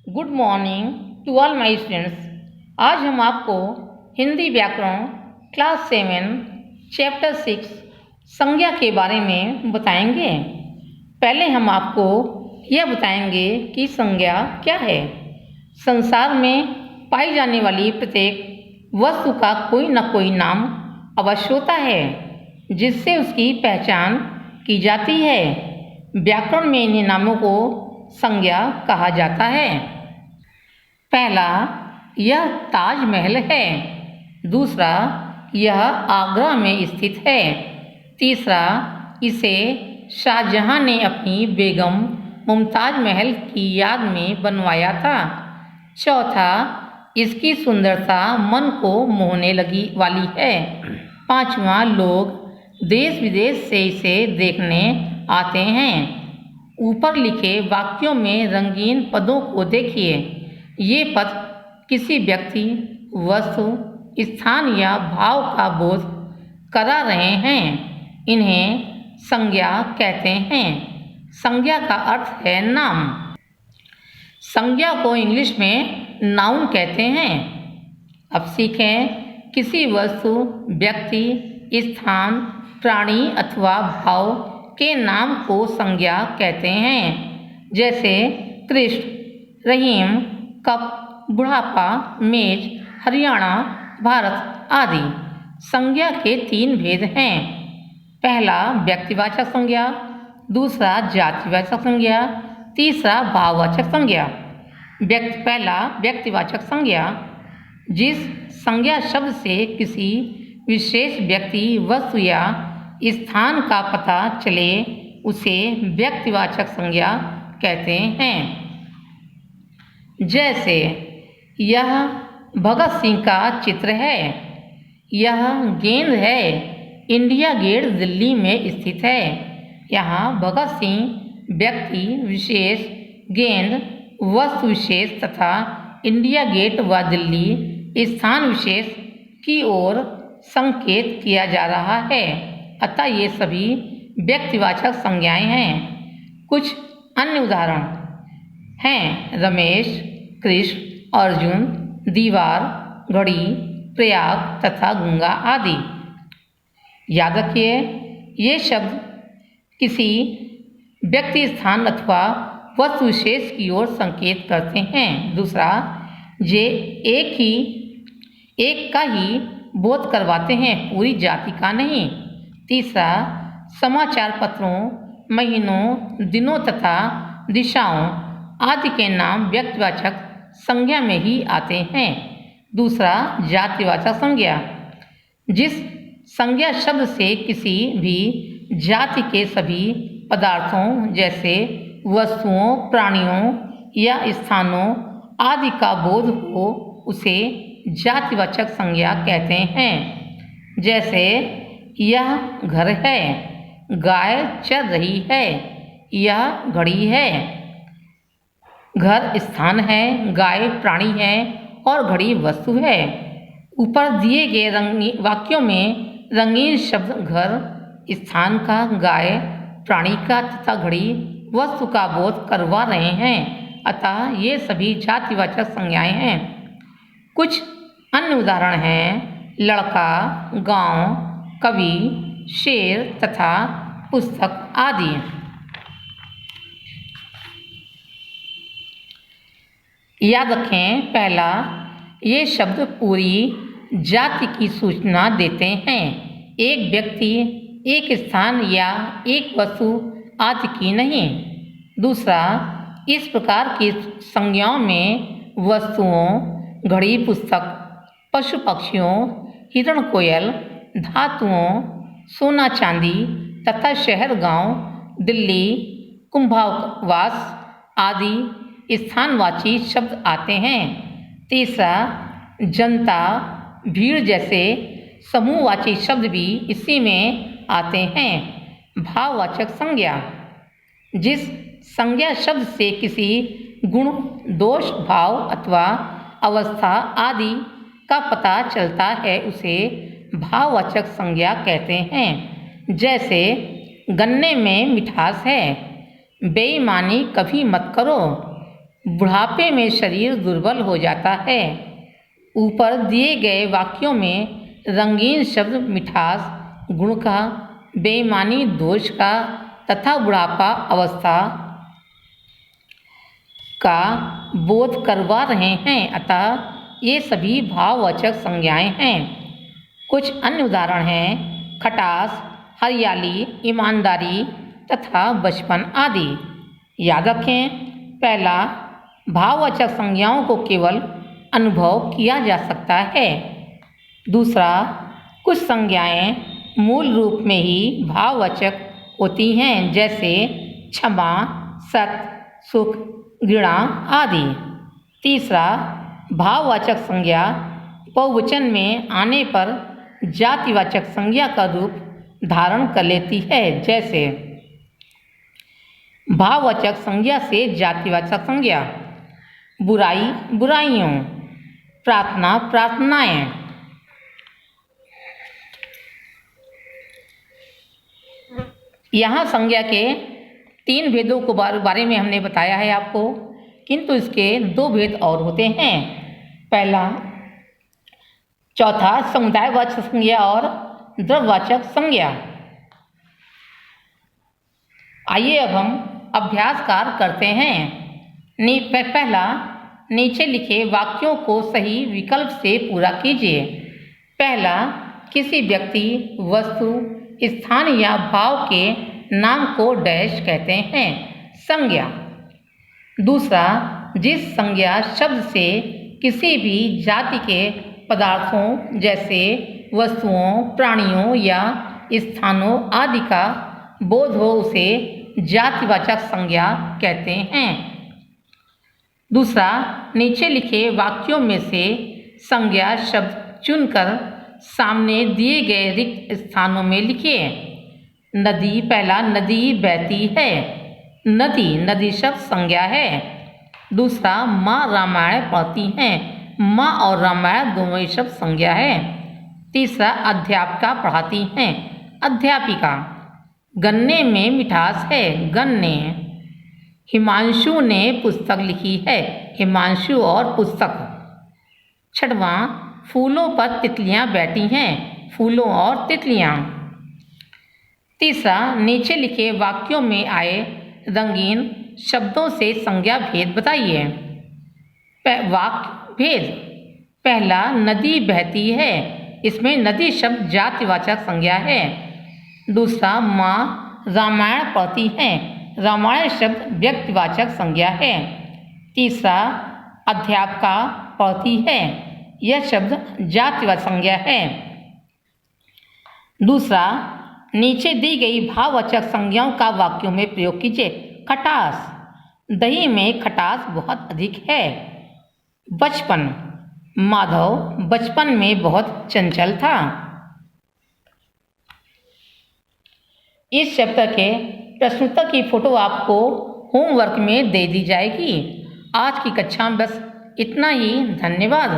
Good morning to all my students. आज हम आपको हिंदी व्याकरण क्लास 7 चैप्टर 6 संज्ञा के बारे में बताएंगे। पहले हम आपको यह बताएंगे कि संज्ञा क्या है। संसार में पाई जाने वाली प्रत्येक वस्तु का कोई न कोई नाम अवश्य होता है जिससे उसकी पहचान की जाती है। व्याकरण में इन्हीं नामों को संज्ञा कहा जाता है। पहला, यह ताजमहल है। दूसरा, यह आगरा में स्थित है। तीसरा, इसे शाहजहां ने अपनी बेगम मुमताज महल की याद में बनवाया था। चौथा, इसकी सुंदरता मन को मोहने लगी वाली है। पांचवा, लोग देश विदेश से इसे देखने आते हैं। ऊपर लिखे वाक्यों में रंगीन पदों को देखिए। ये पद किसी व्यक्ति, वस्तु, स्थान या भाव का बोध करा रहे हैं। इन्हें संज्ञा कहते हैं। संज्ञा का अर्थ है नाम। संज्ञा को इंग्लिश में नाउन कहते हैं। अब सीखें किसी वस्तु, व्यक्ति, स्थान, प्राणी अथवा भाव के नाम को संज्ञा कहते हैं। जैसे कृष्ण, रहीम, कप, बुढ़ापा, मेज, हरियाणा, भारत आदि। संज्ञा के 3 भेद हैं। पहला व्यक्तिवाचक संज्ञा, दूसरा जातिवाचक संज्ञा, तीसरा भाववाचक संज्ञा। पहला व्यक्तिवाचक संज्ञा, जिस संज्ञा शब्द से किसी विशेष व्यक्ति, वस्तु या स्थान का पता चले उसे व्यक्तिवाचक संज्ञा कहते हैं। जैसे यह भगत सिंह का चित्र है, यह गेंद है, इंडिया गेट दिल्ली में स्थित है। यहाँ भगत सिंह व्यक्ति विशेष, गेंद वस्तु विशेष तथा इंडिया गेट व दिल्ली स्थान विशेष की ओर संकेत किया जा रहा है। अतः ये सभी व्यक्तिवाचक संज्ञाएं हैं। कुछ अन्य उदाहरण हैं रमेश, कृष्ण, अर्जुन, दीवार, घड़ी, प्रयाग तथा गंगा आदि। याद रखिए, ये शब्द किसी व्यक्ति, स्थान अथवा वस्तु विशेष की ओर संकेत करते हैं। दूसरा, ये एक का ही बोध करवाते हैं, पूरी जाति का नहीं। तीसरा, समाचार पत्रों, महीनों, दिनों तथा दिशाओं आदि के नाम व्यक्तिवाचक संज्ञा में ही आते हैं। दूसरा, जातिवाचक संज्ञा, जिस संज्ञा शब्द से किसी भी जाति के सभी पदार्थों जैसे वस्तुओं, प्राणियों या स्थानों आदि का बोध हो उसे जातिवाचक संज्ञा कहते हैं। जैसे यह घर है, गाय चर रही है, यह घड़ी है। घर स्थान है, गाय प्राणी है और घड़ी वस्तु है। ऊपर दिए गए वाक्यों में रंगीन शब्द घर, स्थान का, गाय, प्राणी का तथा घड़ी वस्तु का बोध करवा रहे हैं। अतः ये सभी जातिवाचक संज्ञाएं हैं। कुछ अन्य उदाहरण हैं लड़का, गांव, कवि, शेर तथा पुस्तक आदि। याद रखें, पहला, ये शब्द पूरी जाति की सूचना देते हैं, एक व्यक्ति, एक स्थान या एक वस्तु आदि की नहीं। दूसरा, इस प्रकार की संज्ञाओं में वस्तुओं, घड़ी, पुस्तक, पशु पक्षियों, हिरण, कोयल, धातुओं, सोना चांदी तथा शहर, गांव, दिल्ली, कुंभवास आदि स्थानवाची शब्द आते हैं। तीसरा, जनता, भीड़ जैसे समूहवाची शब्द भी इसी में आते हैं। भाववाचक संज्ञा, जिस संज्ञा शब्द से किसी गुण, दोष, भाव अथवा अवस्था आदि का पता चलता है उसे भाववाचक संज्ञा कहते हैं। जैसे गन्ने में मिठास है, बेईमानी कभी मत करो, बुढ़ापे में शरीर दुर्बल हो जाता है। ऊपर दिए गए वाक्यों में रंगीन शब्द मिठास गुण का, बेईमानी दोष का तथा बुढ़ापा अवस्था का बोध करवा रहे हैं, अतः ये सभी भाववाचक संज्ञाएं हैं। कुछ अन्य उदाहरण हैं खटास, हरियाली, ईमानदारी तथा बचपन आदि। याद रखें, पहला, भाववाचक संज्ञाओं को केवल अनुभव किया जा सकता है। दूसरा, कुछ संज्ञाएं मूल रूप में ही भाववाचक होती हैं, जैसे क्षमा, सत्य, सुख, घृणा आदि। तीसरा, भाववाचक संज्ञा बहुवचन में आने पर जातिवाचक संज्ञा का रूप धारण कर लेती है, जैसे भाववाचक संज्ञा से जातिवाचक संज्ञा, बुराई बुराइयों, प्रार्थना प्रार्थनाएं। यहाँ संज्ञा के 3 भेदों को बारे में हमने बताया है आपको, किंतु इसके 2 भेद और होते हैं। पहला, चौथा, समुदायवाचक संज्ञा और द्रव्यवाचक संज्ञा। आइए अब हम अभ्यास कार्य करते हैं। पहला, नीचे लिखे वाक्यों को सही विकल्प से पूरा कीजिए। पहला, किसी व्यक्ति, वस्तु, स्थान या भाव के नाम को डैश कहते हैं, संज्ञा। दूसरा, जिस संज्ञा शब्द से किसी भी जाति के पदार्थों जैसे वस्तुओं, प्राणियों या स्थानों आदि का बोध हो उसे जातिवाचक संज्ञा कहते हैं। दूसरा, नीचे लिखे वाक्यों में से संज्ञा शब्द चुनकर सामने दिए गए रिक्त स्थानों में लिखिए। नदी, पहला, नदी बहती है, नदी, नदी शब्द संज्ञा है। दूसरा, माँ रामायण पढ़ती हैं, माँ और रामायण दोनों ही शब्द संज्ञा है। तीसरा, अध्यापिका पढ़ाती हैं, अध्यापिका। गन्ने में मिठास है, गन्ने। हिमांशु ने पुस्तक लिखी है, हिमांशु और पुस्तक। छठवां, फूलों पर तितलियां बैठी हैं, फूलों और तितलियां। तीसरा, नीचे लिखे वाक्यों में आए रंगीन शब्दों से संज्ञा भेद बताइए। वाक्य भेद, पहला, नदी बहती है, इसमें नदी शब्द जातिवाचक संज्ञा है। दूसरा, माँ रामायण पढ़ती हैं, रामायण शब्द व्यक्तिवाचक संज्ञा है। तीसरा, अध्यापिका पढ़ती है, यह शब्द जातिवाचक संज्ञा है। दूसरा, नीचे दी गई भाववाचक संज्ञाओं का वाक्यों में प्रयोग कीजिए। खटास, दही में खटास बहुत अधिक है। बचपन, माधव बचपन में बहुत चंचल था। इस चैप्टर के प्रश्नोत्तर की फोटो आपको होमवर्क में दे दी जाएगी। आज की कक्षा में बस इतना ही। धन्यवाद।